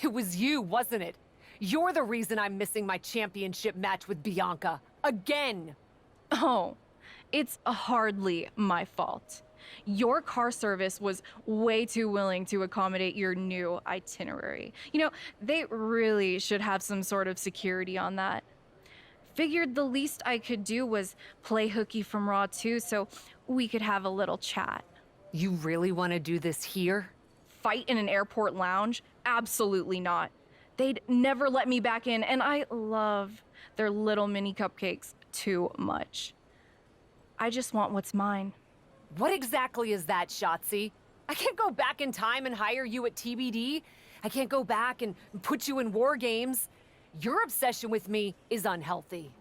It was you, wasn't it? You're the reason I'm missing my championship match with Bianca. Again! Oh, it's hardly my fault. Your car service was way too willing to accommodate your new itinerary. You know, they really should have some sort of security on that. Figured the least I could do was play hooky from Raw 2 so we could have a little chat. You really want to do this here? Fight in an airport lounge? Absolutely not. They'd never let me back in, and I love their little mini cupcakes too much. I just want what's mine. What exactly is that, Shotzi? I can't go back in time and hire you at TBD. I can't go back and put you in War Games. Your obsession with me is unhealthy.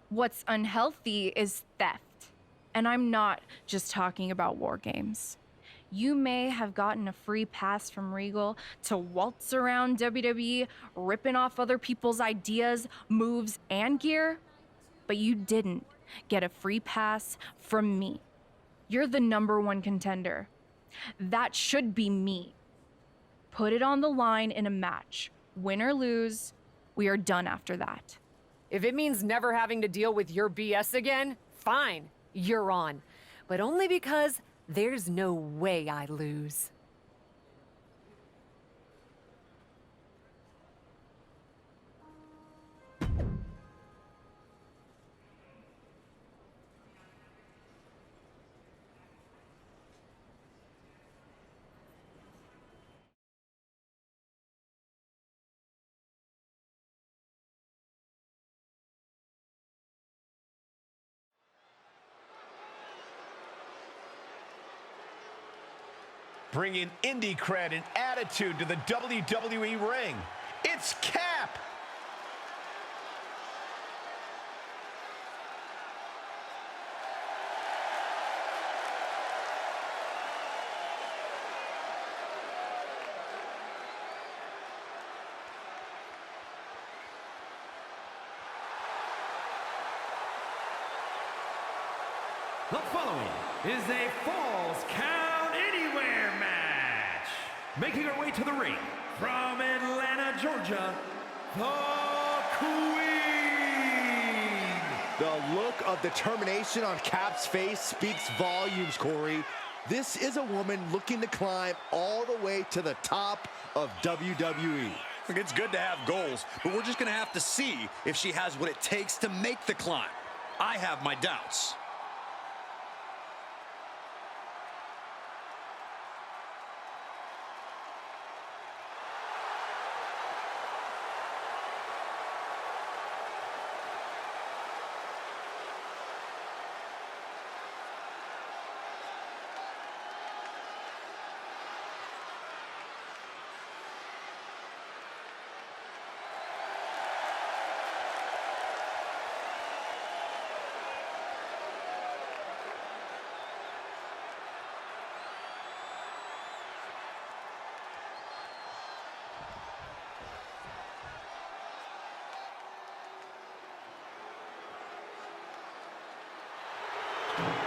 What's unhealthy is theft. And I'm not just talking about War Games. You may have gotten a free pass from Regal to waltz around WWE, ripping off other people's ideas, moves, and gear, but you didn't get a free pass from me. You're the #1 contender. That should be me. Put it on the line in a match. Win or lose, we are done after that. If it means never having to deal with your BS again, fine, you're on. But only because there's no way I lose. Bringing indie cred and attitude to the WWE ring. It's Cap. The following is a Falls Count Anywhere match. Making her way to the ring from Atlanta, Georgia, the Queen. The look of determination on Cap's face speaks volumes, Corey. This is a woman looking to climb all the way to the top of WWE. It's good to have goals, but we're just going to have to see if she has what it takes to make the climb. I have my doubts.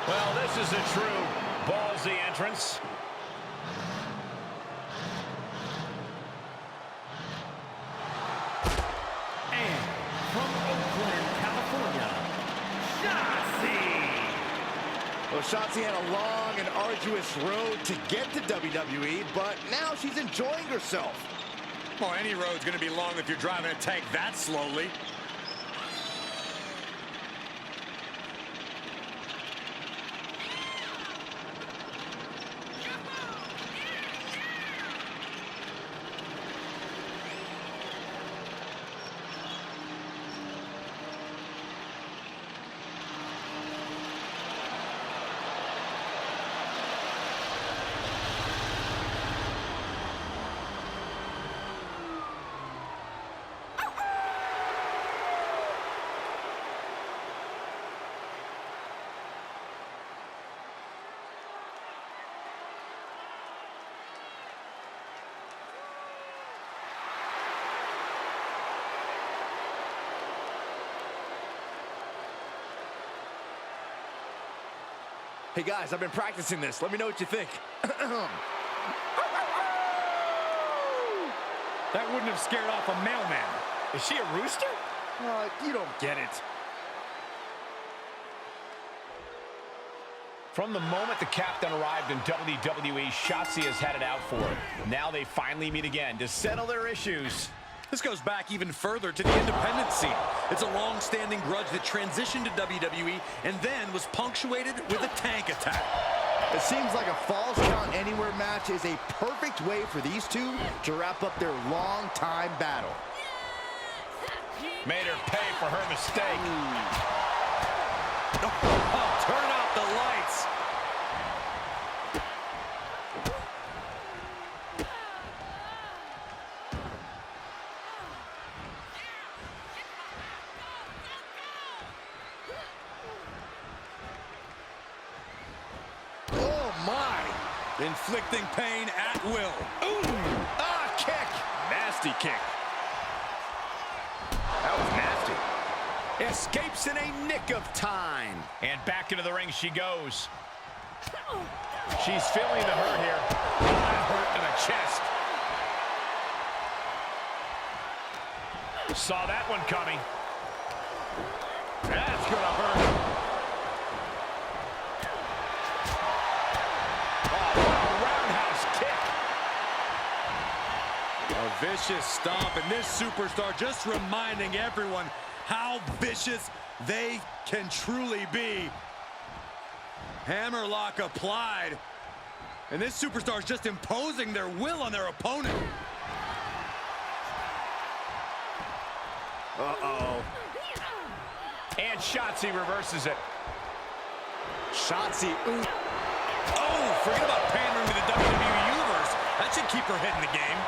Well, this is a true ballsy entrance. And from Oakland, California, Shotzi. Well, Shotzi had a long and arduous road to get to WWE, but now she's enjoying herself. Well, any road's going to be long if you're driving a tank that slowly. Hey guys, I've been practicing this. Let me know what you think. That wouldn't have scared off a mailman. Is she a rooster? You don't get it. From the moment the captain arrived in WWE, Shotzi has had it out for her. Now they finally meet again to settle their issues. This goes back even further to the independent scene. It's a long-standing grudge that transitioned to WWE and then was punctuated with a tank attack. It seems like a Falls Count Anywhere match is a perfect way for these two to wrap up their long-time battle. Made her pay for her mistake. Oh, turn out the lights. Oh, my. Inflicting pain at will. Ooh! Ah, kick! Nasty kick. That was nasty. Escapes in a nick of time. And back into the ring she goes. She's feeling the hurt here. That hurt to the chest. Saw that one coming. That's gonna hurt. A vicious stomp, and this superstar just reminding everyone how vicious they can truly be. Hammerlock applied, and this superstar is just imposing their will on their opponent. Uh-oh. And Shotzi reverses it. Shotzi, ooh. Oh, forget about pandering to the WWE Universe. That should keep her head in the game.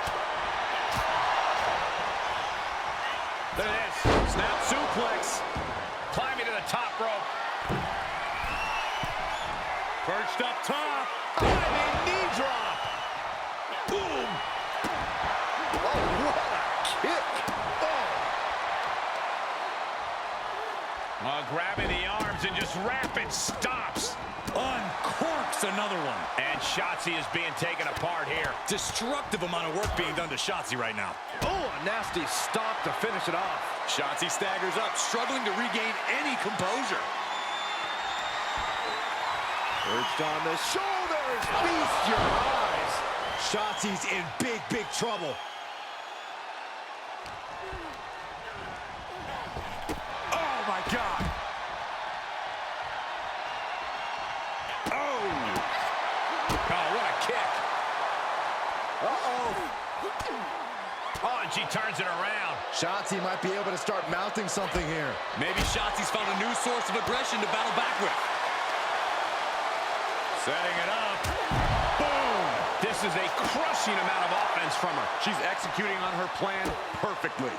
Look at this. Snap suplex. Climbing to the top rope. Perched up top. Diving knee drop. Boom. Oh, what a kick. Grabbing the arms and just rapid stops. Uncorks another one. And Shotzi is being taken apart here. Destructive amount of work being done to Shotzi right now. Oh, a nasty stop to finish it off. Shotzi staggers up, struggling to regain any composure. Perched on the shoulders. Feast your eyes. Shotzi's in big, big trouble. Oh, my God. Oh, what a kick. Uh-oh. Oh, and she turns it around. Shotzi might be able to start mounting something here. Maybe Shotzi's found a new source of aggression to battle back with. Setting it up. Boom. This is a crushing amount of offense from her. She's executing on her plan perfectly.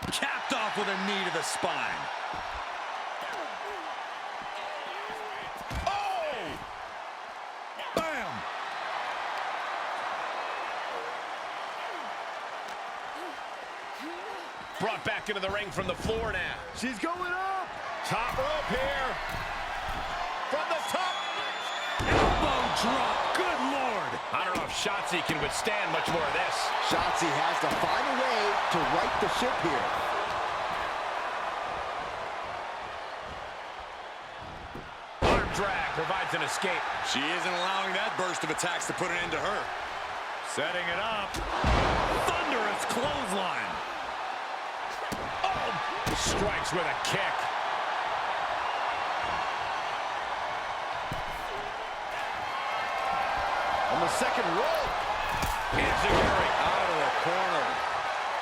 Capped off with a knee to the spine. Oh! Bam! Brought back into the ring from the floor now. She's going up. Top rope here. From the top. Elbow drop. Good Lord. I don't know if Shotzi can withstand much more of this. Shotzi has to find a way to right the ship here. Arm drag provides an escape. She isn't allowing that burst of attacks to put an end to her. Setting it up. Thunderous clothesline. Oh! Strikes with a kick. On the second rope. Enziguri Out of the corner.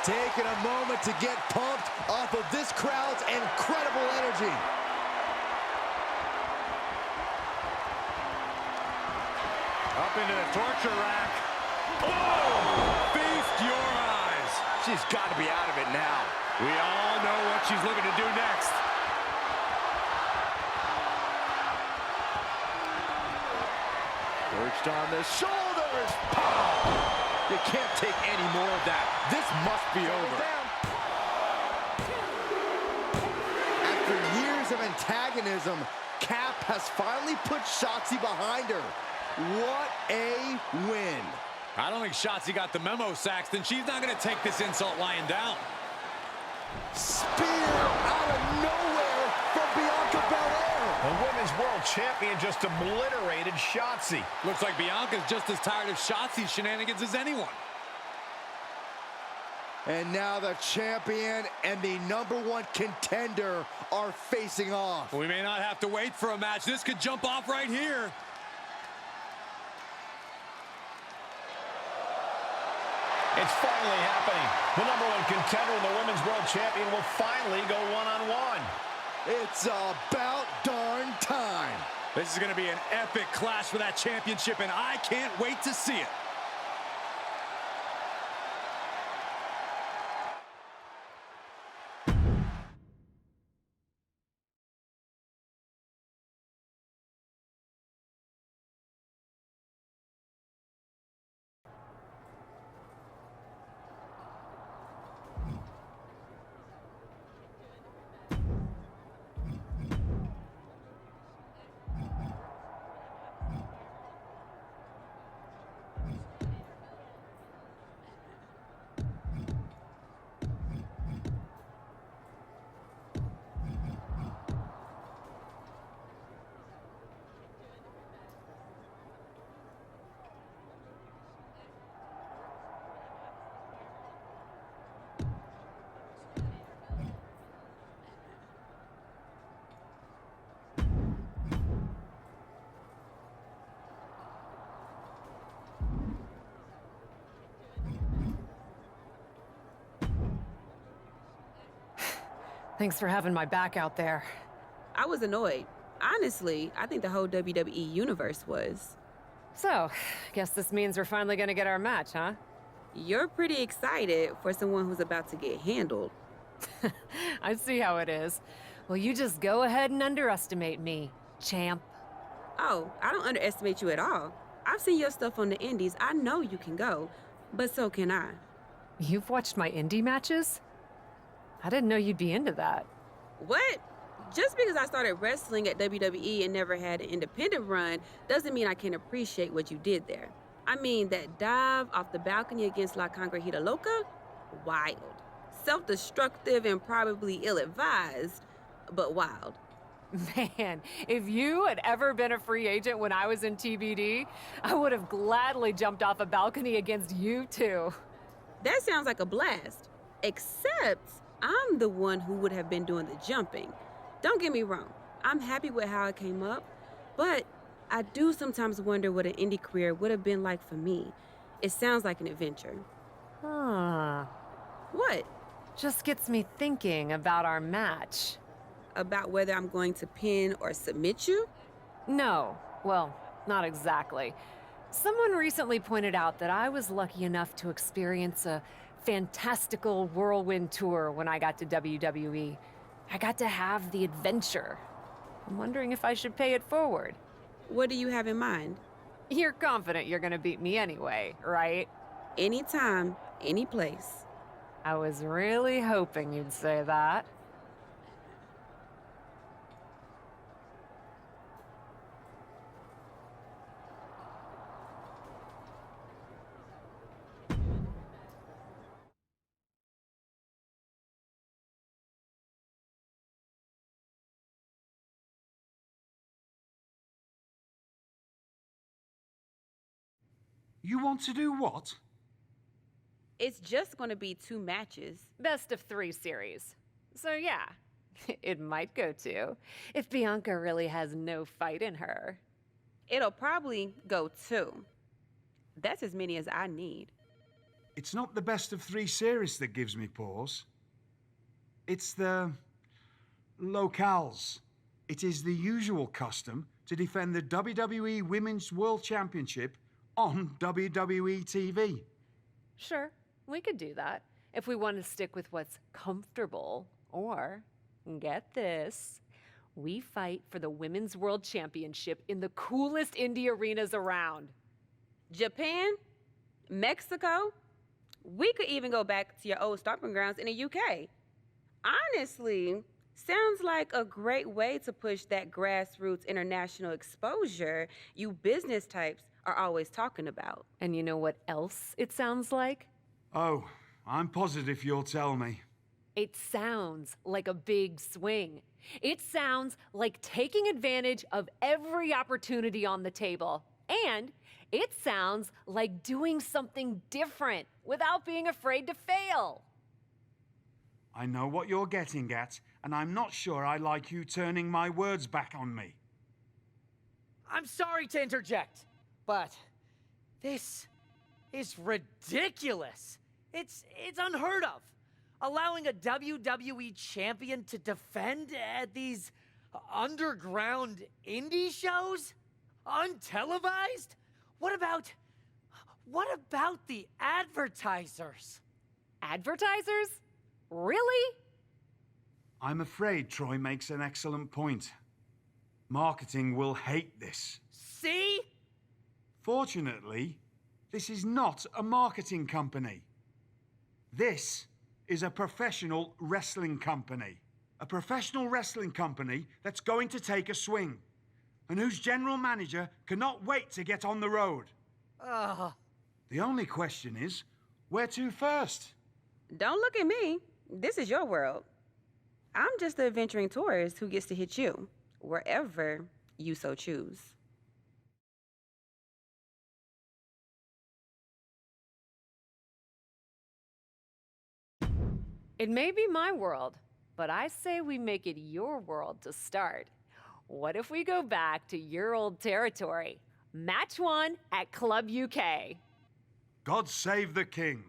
Taking a moment to get pumped off of this crowd's incredible energy. Up into the torture rack. Oh! Feast your eyes. She's got to be out of it now. We all know what she's looking to do next. Perched on the shoulders. Oh, you can't take any more of that. This must be over. antagonism, Cap has finally put Shotzi behind her. What a win. I don't think Shotzi got the memo, Saxton. She's not going to take this insult lying down. Spear out of nowhere from Bianca Belair. The Women's World Champion just obliterated Shotzi. Looks like Bianca's just as tired of Shotzi's shenanigans as anyone. And now the champion and the #1 contender are facing off. We may not have to wait for a match. This could jump off right here. It's finally happening. The #1 contender and the Women's World Champion will finally go one-on-one. It's about darn time. This is going to be an epic clash for that championship, and I can't wait to see it. Thanks for having my back out there. I was annoyed. Honestly, I think the whole WWE universe was. So, guess this means we're finally gonna get our match, huh? You're pretty excited for someone who's about to get handled. I see how it is. Well, you just go ahead and underestimate me, champ. Oh, I don't underestimate you at all. I've seen your stuff on the indies. I know you can go, but so can I. You've watched my indie matches? I didn't know you'd be into that. What? Just because I started wrestling at WWE and never had an independent run doesn't mean I can't appreciate what you did there. I mean, that dive off the balcony against La Congrejita Loca? Wild. Self-destructive and probably ill-advised, but wild. Man, if you had ever been a free agent when I was in TBD, I would have gladly jumped off a balcony against you too. That sounds like a blast. Except I'm the one who would have been doing the jumping. Don't get me wrong, I'm happy with how it came up, but I do sometimes wonder what an indie career would have been like for me. It sounds like an adventure. Huh. What? Just gets me thinking about our match. About whether I'm going to pin or submit you? No, well, not exactly. Someone recently pointed out that I was lucky enough to experience a fantastical whirlwind tour when I got to WWE. I got to have the adventure. I'm wondering if I should pay it forward. What do you have in mind? You're confident you're gonna beat me anyway, right? Anytime, any place. I was really hoping you'd say that. You want to do what? It's just going to be 2 matches. Best of 3 series. So yeah, it might go 2, if Bianca really has no fight in her. It'll probably go 2. That's as many as I need. It's not the best of 3 series that gives me pause. It's the locales. It is the usual custom to defend the WWE Women's World Championship on WWE TV. Sure, we could do that if we want to stick with what's comfortable. Or, get this, we fight for the Women's World Championship in the coolest indie arenas around. Japan? Mexico? We could even go back to your old stomping grounds in the UK. Honestly, Sounds like a great way to push that grassroots international exposure you business types are always talking about. And you know what else it sounds like? Oh, I'm positive you'll tell me. It sounds like a big swing. It sounds like taking advantage of every opportunity on the table. And it sounds like doing something different without being afraid to fail. I know what you're getting at, and I'm not sure I like you turning my words back on me. I'm sorry to interject, but this is ridiculous. It's unheard of. Allowing a WWE champion to defend at these underground indie shows? Untelevised? What about the advertisers? Advertisers? Really? I'm afraid Troy makes an excellent point. Marketing will hate this. See? Fortunately, this is not a marketing company. This is a professional wrestling company. A professional wrestling company that's going to take a swing, and whose general manager cannot wait to get on the road. The only question is, where to first? Don't look at me. This is your world. I'm just the adventuring tourist who gets to hit you, wherever you so choose. It may be my world, but I say we make it your world to start. What if we go back to your old territory? Match 1 at Club UK. God save the king.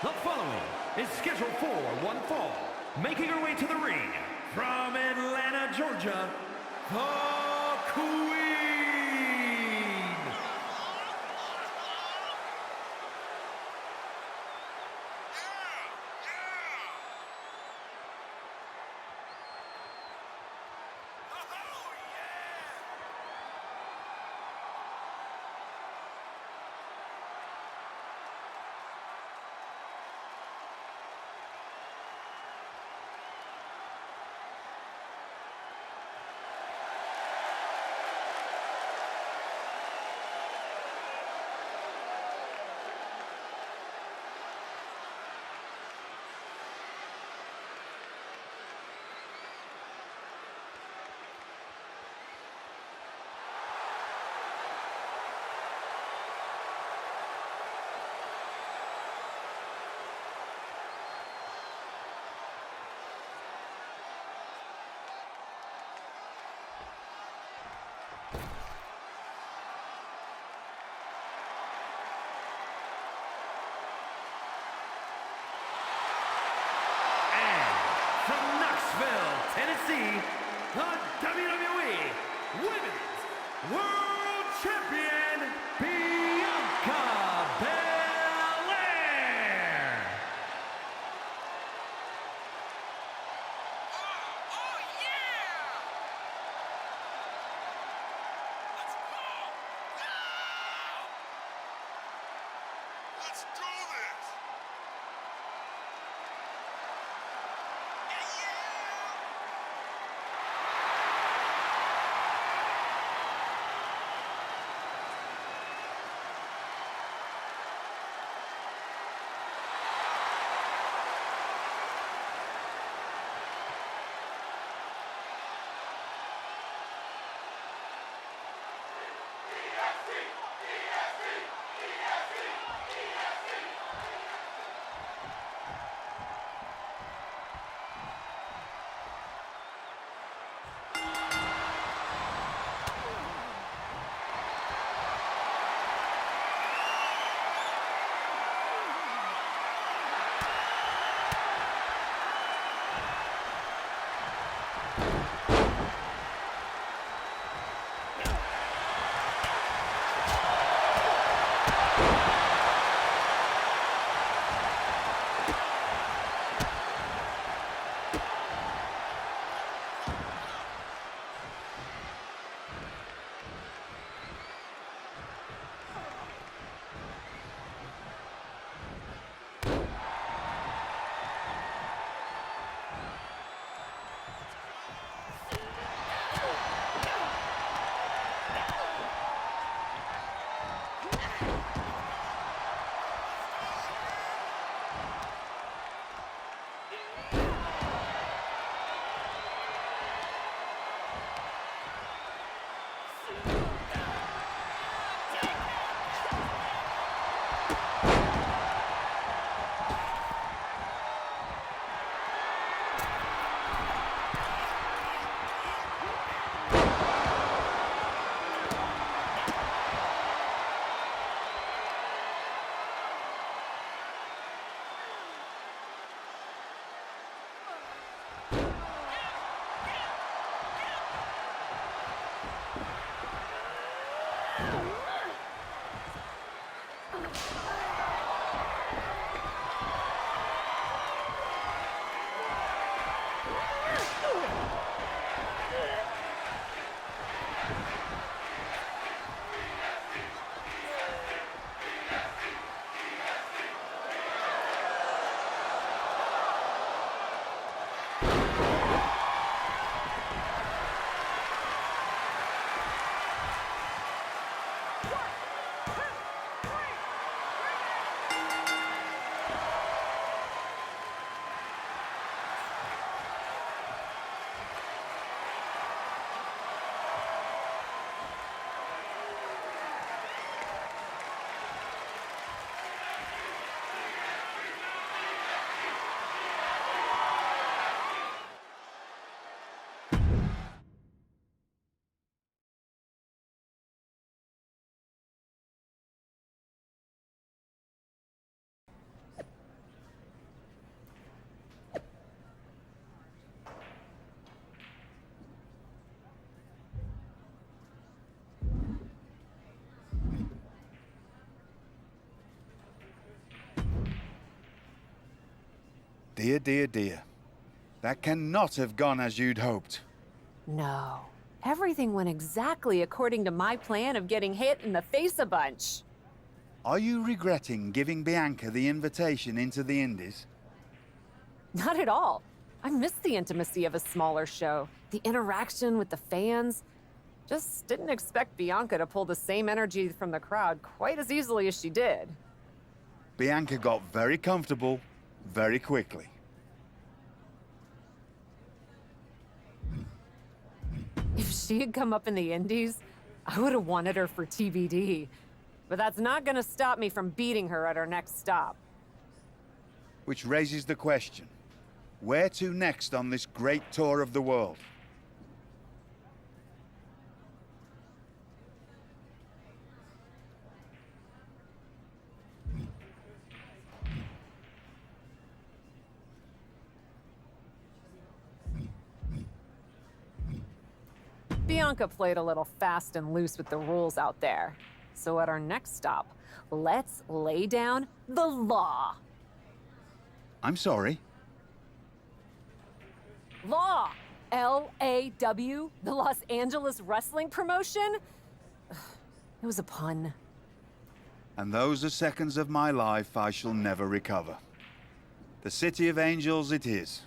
The following is scheduled for one fall, making her way to the ring from Atlanta, Georgia, the Queen. From Knoxville, Tennessee, the WWE Women's World Champion, Bianca Belair. Let's do this! Dear, dear, dear. That cannot have gone as you'd hoped. No. Everything went exactly according to my plan of getting hit in the face a bunch. Are you regretting giving Bianca the invitation into the Indies? Not at all. I miss the intimacy of a smaller show, the interaction with the fans. Just didn't expect Bianca to pull the same energy from the crowd quite as easily as she did. Bianca got very comfortable very quickly. If she had come up in the Indies, I would have wanted her for TBD. But that's not gonna stop me from beating her at our next stop. Which raises the question, where to next on this great tour of the world? Bianca played a little fast and loose with the rules out there. So at our next stop, let's lay down the law. I'm sorry. Law! L-A-W, the Los Angeles Wrestling Promotion? It was a pun. And those are seconds of my life I shall never recover. The City of Angels it is.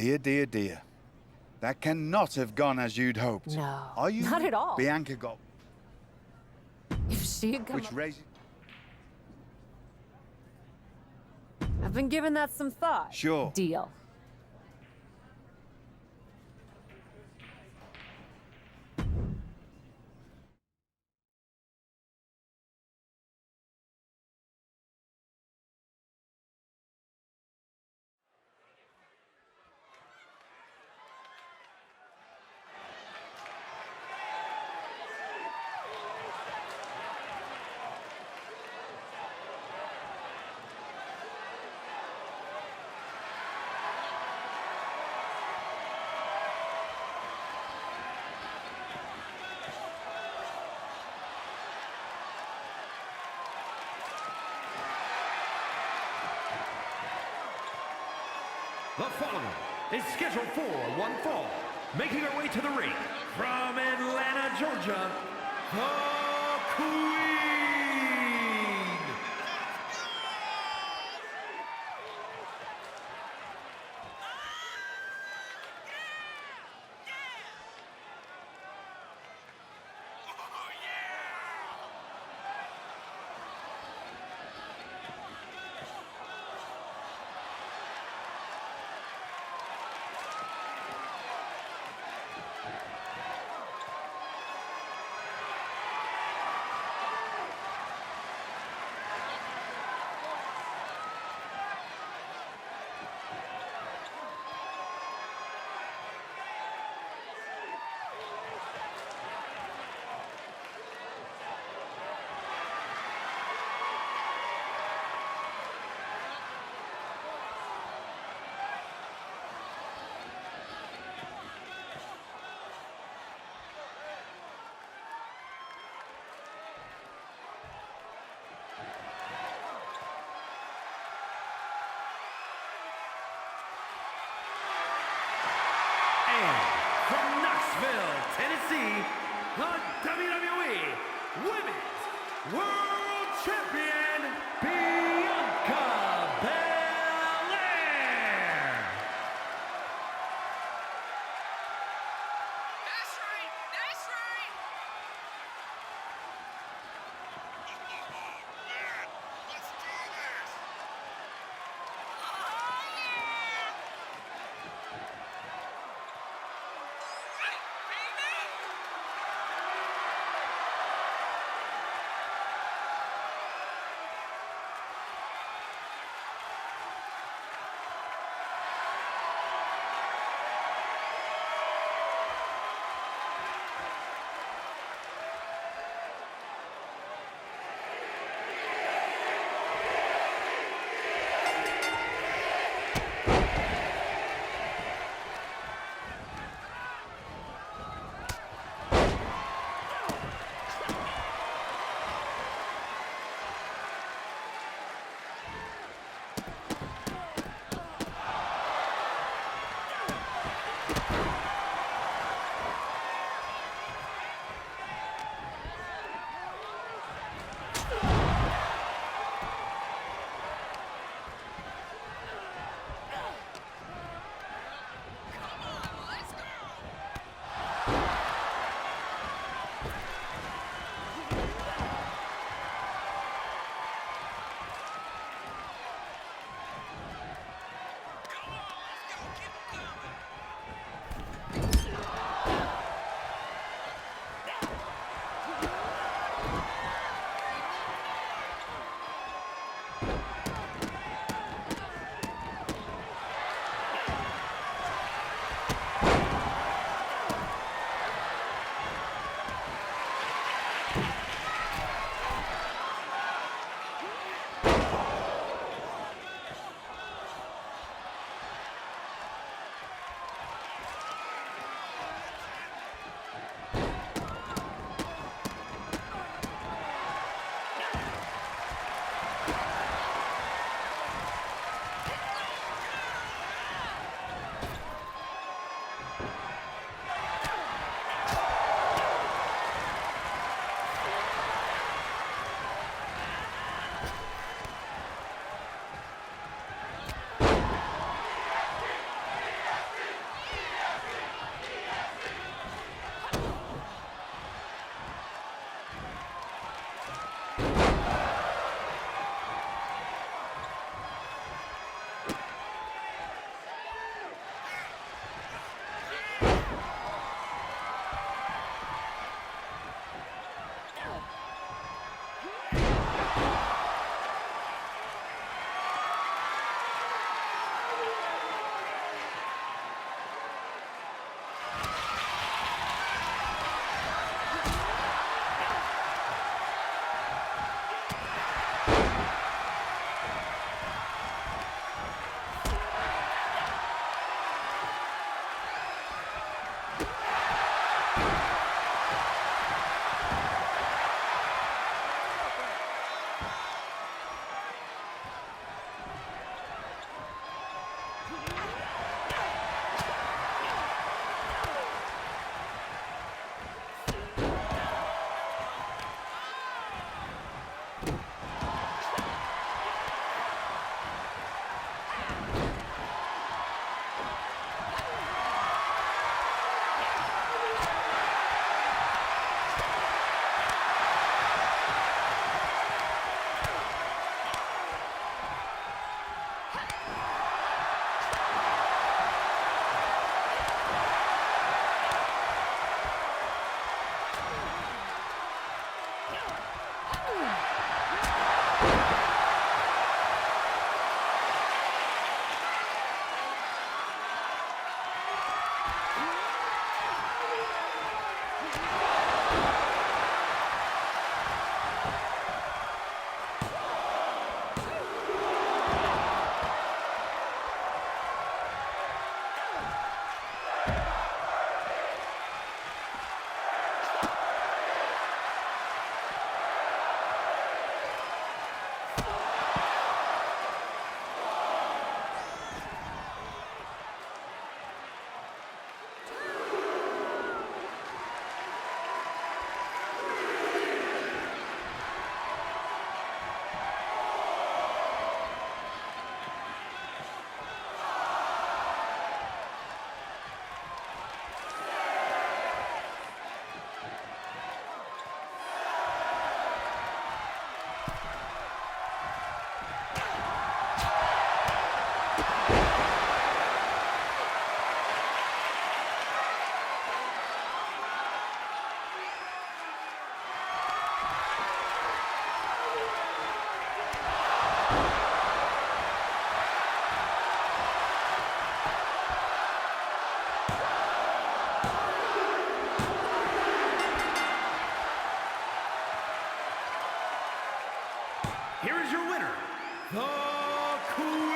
Dear, dear, dear. That cannot have gone as you'd hoped. No, Are you? not at all. Bianca got... If she had come Which up- raises... I've been giving that some thought. Sure. Deal. The following is scheduled for one fall, making her way to the ring from Atlanta, Georgia, the Queen. From Knoxville, Tennessee, the WWE Women's World Champion, Bianca Belair. That's right! That's right! Oh, man. Let's do this! Oh, yeah! Right, baby! Here is your winner, the Queen.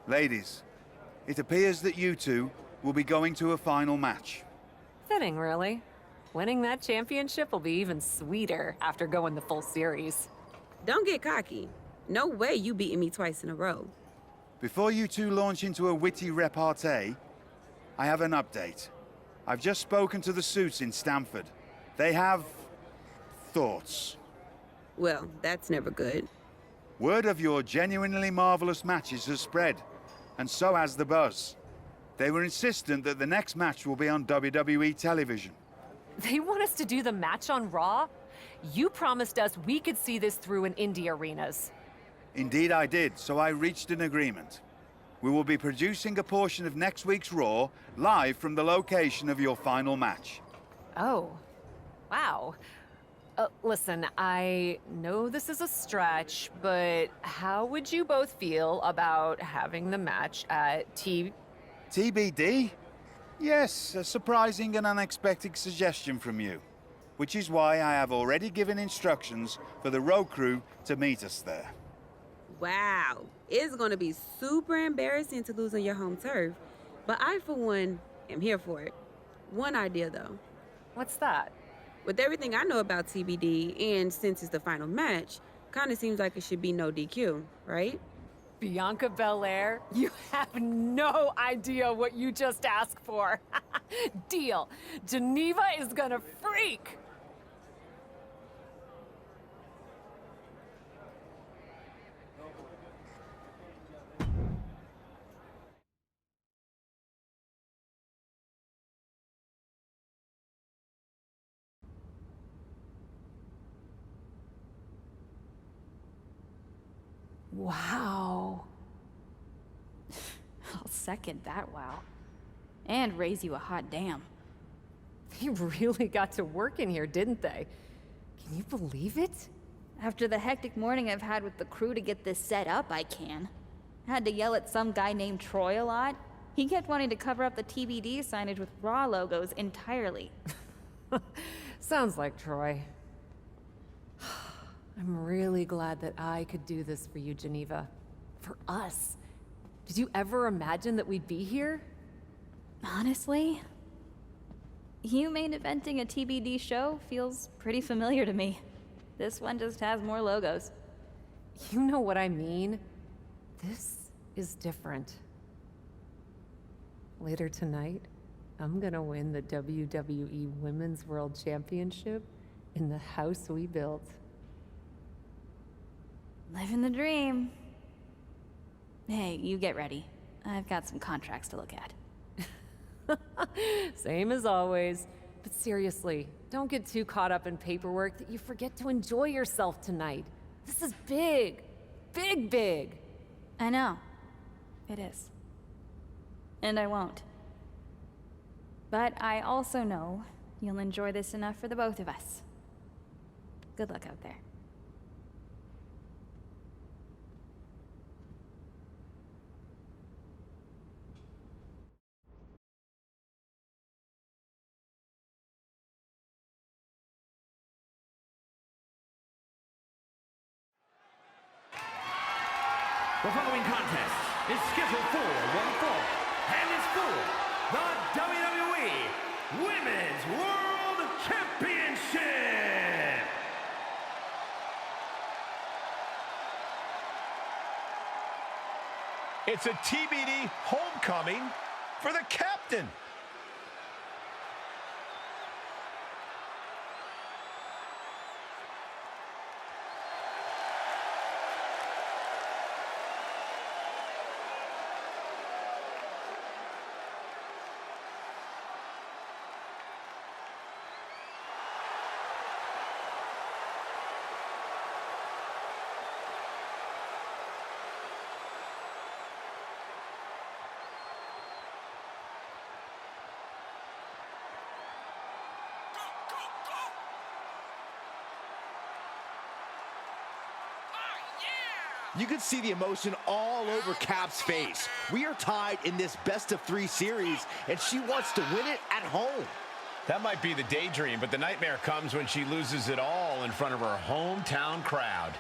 Ladies, it appears that you two will be going to a final match. Fitting, really. Winning that championship will be even sweeter after going the full series. Don't get cocky. No way you beating me twice in a row. Before you two launch into a witty repartee, I have an update. I've just spoken to the suits in Stamford. They have thoughts. Well, that's never good. Word of your genuinely marvelous matches has spread, and so has the buzz. They were insistent that the next match will be on WWE television. They want us to do the match on Raw? You promised us we could see this through in indie arenas. Indeed I did, so I reached an agreement. We will be producing a portion of next week's Raw live from the location of your final match. Oh, wow. Listen, I know this is a stretch, but how would you both feel about having the match at TBD? Yes, a surprising and unexpected suggestion from you. Which is why I have already given instructions for the road crew to meet us there. Wow. It's going to be super embarrassing to lose on your home turf. But I, for one, am here for it. One idea, though. What's that? With everything I know about TBD, and since it's the final match, kind of seems like it should be no DQ, right? Bianca Belair? You have no idea what you just asked for. Deal. Geneva is gonna freak. Wow. I'll second that wow. And raise you a hot damn. They really got to work in here, didn't they? Can you believe it? After the hectic morning I've had with the crew to get this set up, I can. Had to yell at some guy named Troy a lot. He kept wanting to cover up the TBD signage with Raw logos entirely. Sounds like Troy. I'm really glad that I could do this for you, Geneva. for us. Did you ever imagine that we'd be here? Honestly, you main eventing a TBD show feels pretty familiar to me. This one just has more logos. You know what I mean. This is different. Later tonight, I'm gonna win the WWE Women's World Championship in the house we built. Living the dream. Hey, you get ready. I've got some contracts to look at. Same as always. But seriously, don't get too caught up in paperwork that you forget to enjoy yourself tonight. This is big. Big, big. I know. It is. And I won't. But I also know you'll enjoy this enough for the both of us. Good luck out there. The following contest is scheduled for one fall and is for the WWE Women's World Championship. It's a TBD homecoming for the captain. You can see the emotion all over Cap's face. We are tied in this best-of-3 series, and she wants to win it at home. That might be the daydream, but the nightmare comes when she loses it all in front of her hometown crowd.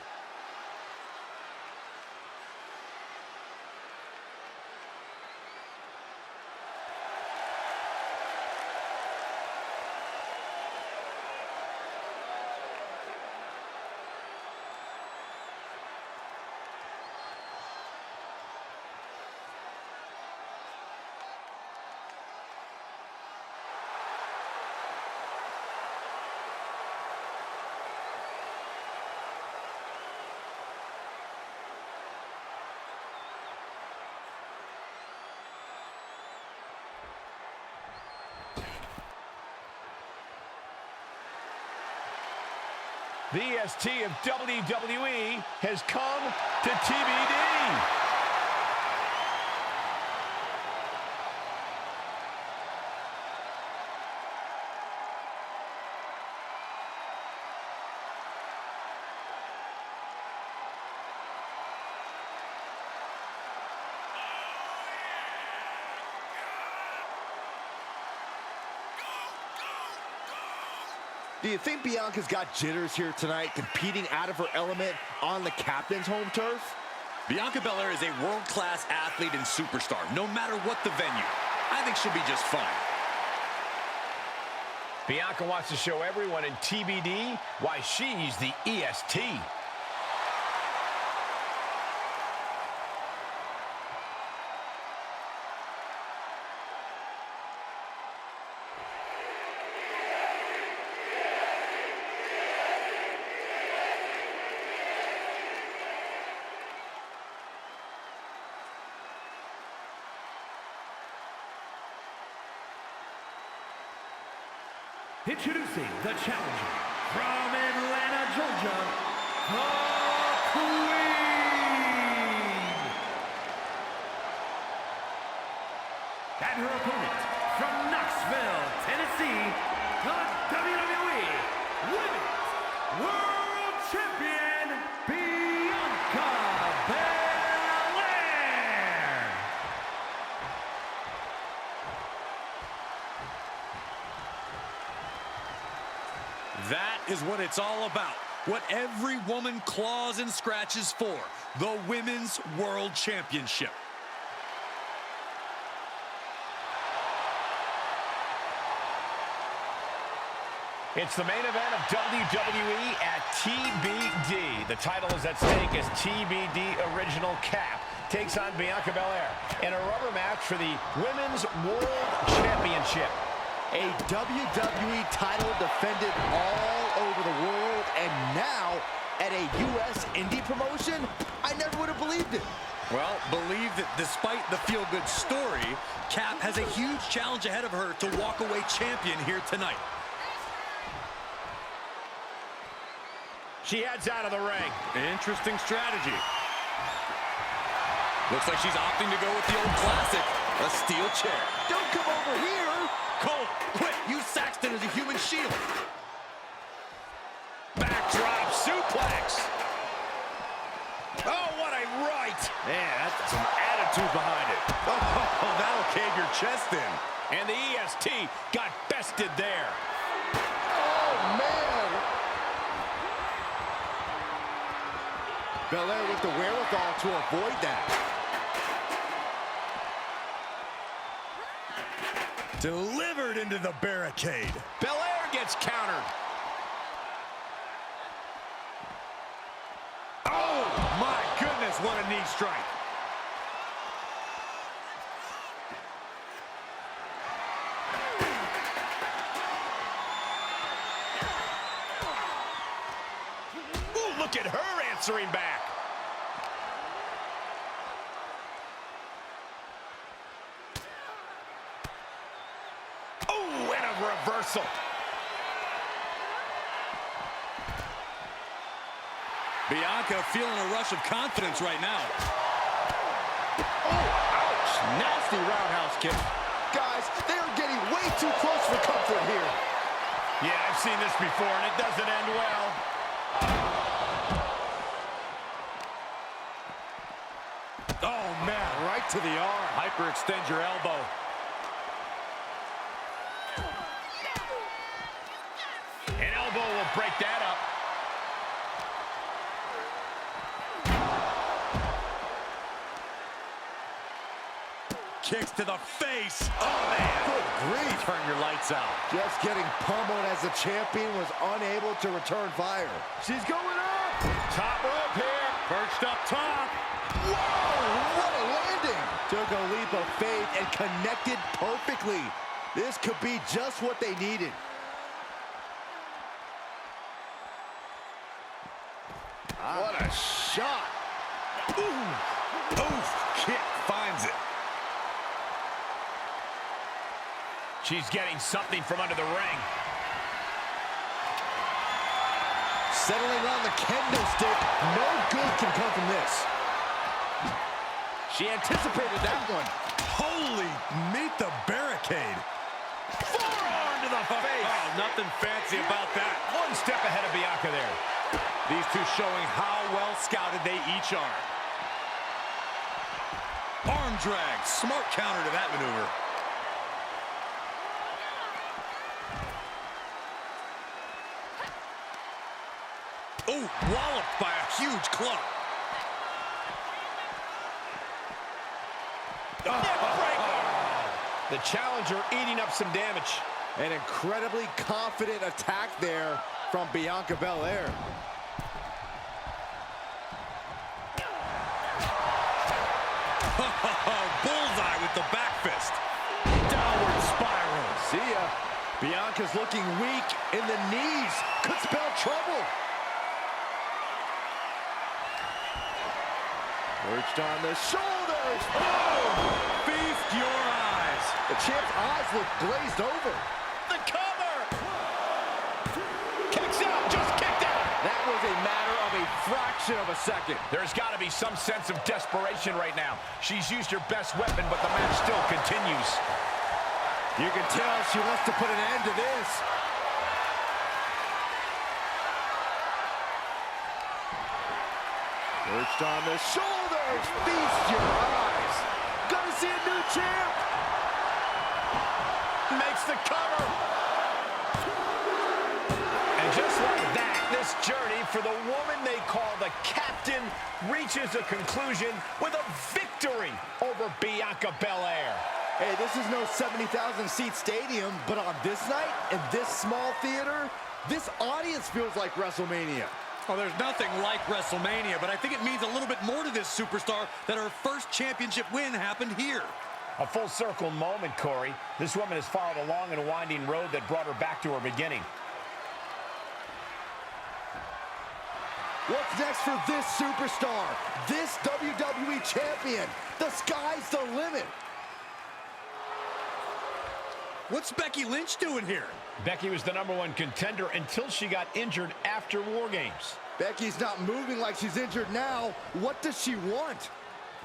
The EST of WWE has come to TBD. Do you think Bianca's got jitters here tonight, competing out of her element on the captain's home turf? Bianca Belair is a world-class athlete and superstar, no matter what the venue. I think she'll be just fine. Bianca wants to show everyone in TBD why she's the EST. Introducing the challenger from Atlanta, Georgia, the Queen. And her opponent from Knoxville, Tennessee, the WWE Women's World Champion, Bianca Belair. That is what it's all about. what every woman claws and scratches for, the Women's World Championship. It's the main event of WWE at TBD. The title is at stake as TBD Original Cap takes on Bianca Belair in a rubber match for the Women's World Championship. A WWE title defended all over the world, and now at a U.S. indie promotion? I never would have believed it. Well, believe that despite the feel-good story, Cap has a huge challenge ahead of her to walk away champion here tonight. She heads out of the ring. Interesting strategy. Looks like she's opting to go with the old classic, a steel chair. Don't come over here! Cole, quick, use Saxton as a human shield. Backdrop suplex. Oh, what a right. Man, that's some attitude behind it. Oh, that'll cave your chest in. And the EST got bested there. Oh, man! Belair with the wherewithal to avoid that. Delivered into the barricade. Belair gets countered. Oh, my goodness, what a knee strike. Ooh, look at her answering back. Oh, and a reversal. Bianca feeling a rush of confidence right now. Oh, ouch! Nasty roundhouse kick. Guys, they are getting way too close for comfort here. Yeah, I've seen this before, and it doesn't end well. Oh, man, right to the arm. Hyperextend your elbow. An elbow will break that up. Kicks to the face. Oh, man. Good grief. Turn your lights out. Just getting pummeled as the champion was unable to return fire. She's going up. Top rope here. Perched up top. Whoa, what a landing. Took a leap of faith and connected perfectly. This could be just what they needed. What a shot. Ooh. Oof. Kick finds it. She's getting something from under the ring. Settling on the kendo stick. No good can come from this. She anticipated that one. Holy, meet the barricade. Forearm to the face. Oh, nothing fancy about that. One step ahead of Bianca there. These two showing how well scouted they each are. Arm drag. Smart counter to that maneuver. Oh, walloped by a huge club. The challenger eating up some damage. An incredibly confident attack there from Bianca Belair. Bullseye with the back fist. Downward spiral. See ya. Bianca's looking weak in the knees. Could spell trouble. Perched on the shoulders. Oh! Feast your eyes. The champ's eyes look glazed over. The cover. Kicks out. Just kicked out. That was a matter of a fraction of a second. There's got to be some sense of desperation right now. She's used her best weapon, but the match still continues. You can tell she wants to put an end to this. Perched on the shoulders. Feast your eyes. Gonna see a new champ. Makes the cover. And just like that, this journey for the woman they call the Captain reaches a conclusion with a victory over Bianca Belair. Hey, this is no 70,000-seat stadium, but on this night, in this small theater, this audience feels like WrestleMania. Well, there's nothing like WrestleMania, but I think it means a little bit more to this superstar that her first championship win happened here. A full circle moment, Corey. This woman has followed along in a winding road that brought her back to her beginning. What's next for this superstar? This WWE champion? The sky's the limit. What's Becky Lynch doing here? Becky was the #1 contender until she got injured after War Games. Becky's not moving like she's injured now. What does she want?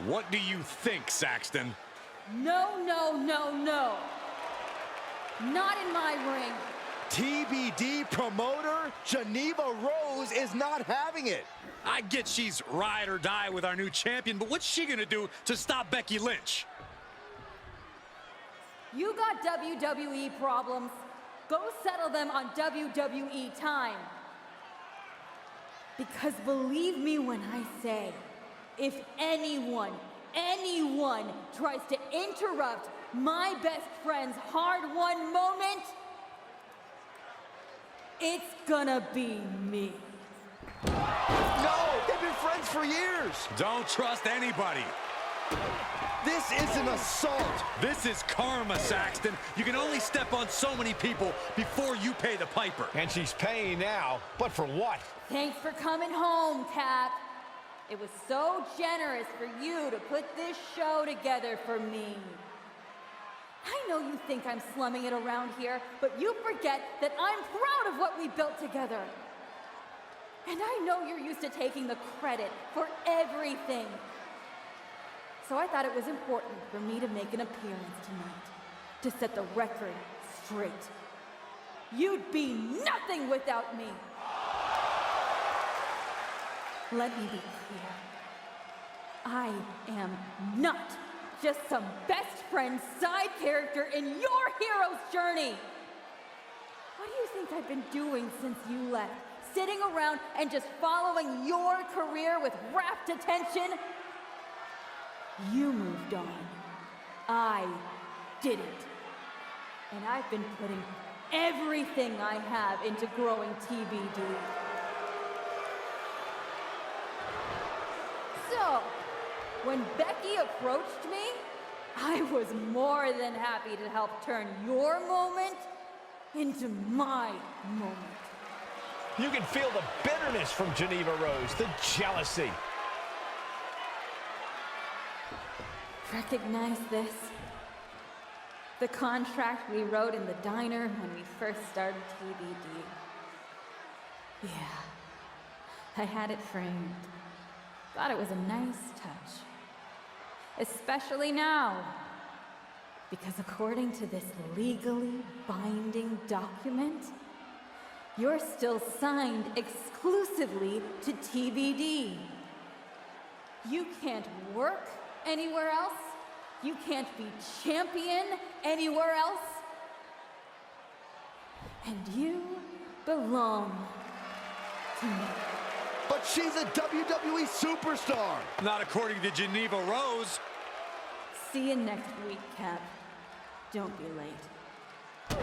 What do you think, Saxton? No, no, no, no. Not in my ring. TBD promoter Geneva Rose is not having it. I get she's ride or die with our new champion, but what's she gonna do to stop Becky Lynch? You got WWE problems. Go settle them on WWE time. Because believe me when I say, if anyone tries to interrupt my best friend's hard-won moment, it's gonna be me. No, they've been friends for years. Don't trust anybody. This is an assault. This is karma, Saxton. You can only step on so many people before you pay the piper. And she's paying now, but for what? Thanks for coming home, Cap. It was so generous for you to put this show together for me. I know you think I'm slumming it around here, but you forget that I'm proud of what we built together. And I know you're used to taking the credit for everything. So I thought it was important for me to make an appearance tonight, to set the record straight. You'd be nothing without me. Let me be clear. I am not just some best friend side character in your hero's journey. What do you think I've been doing since you left? Sitting around and just following your career with rapt attention? You moved on. I didn't. And I've been putting everything I have into growing TBD. So, when Becky approached me, I was more than happy to help turn your moment into my moment. You can feel the bitterness from Geneva Rose, the jealousy. Recognize this? The contract we wrote in the diner when we first started TBD. Yeah, I had it framed. Thought it was a nice touch. Especially now. Because according to this legally binding document, you're still signed exclusively to TBD. You can't work anywhere else. You can't be champion anywhere else. And you belong to me. But she's a WWE superstar. Not according to Geneva Rose. See you next week, Cap. Don't be late.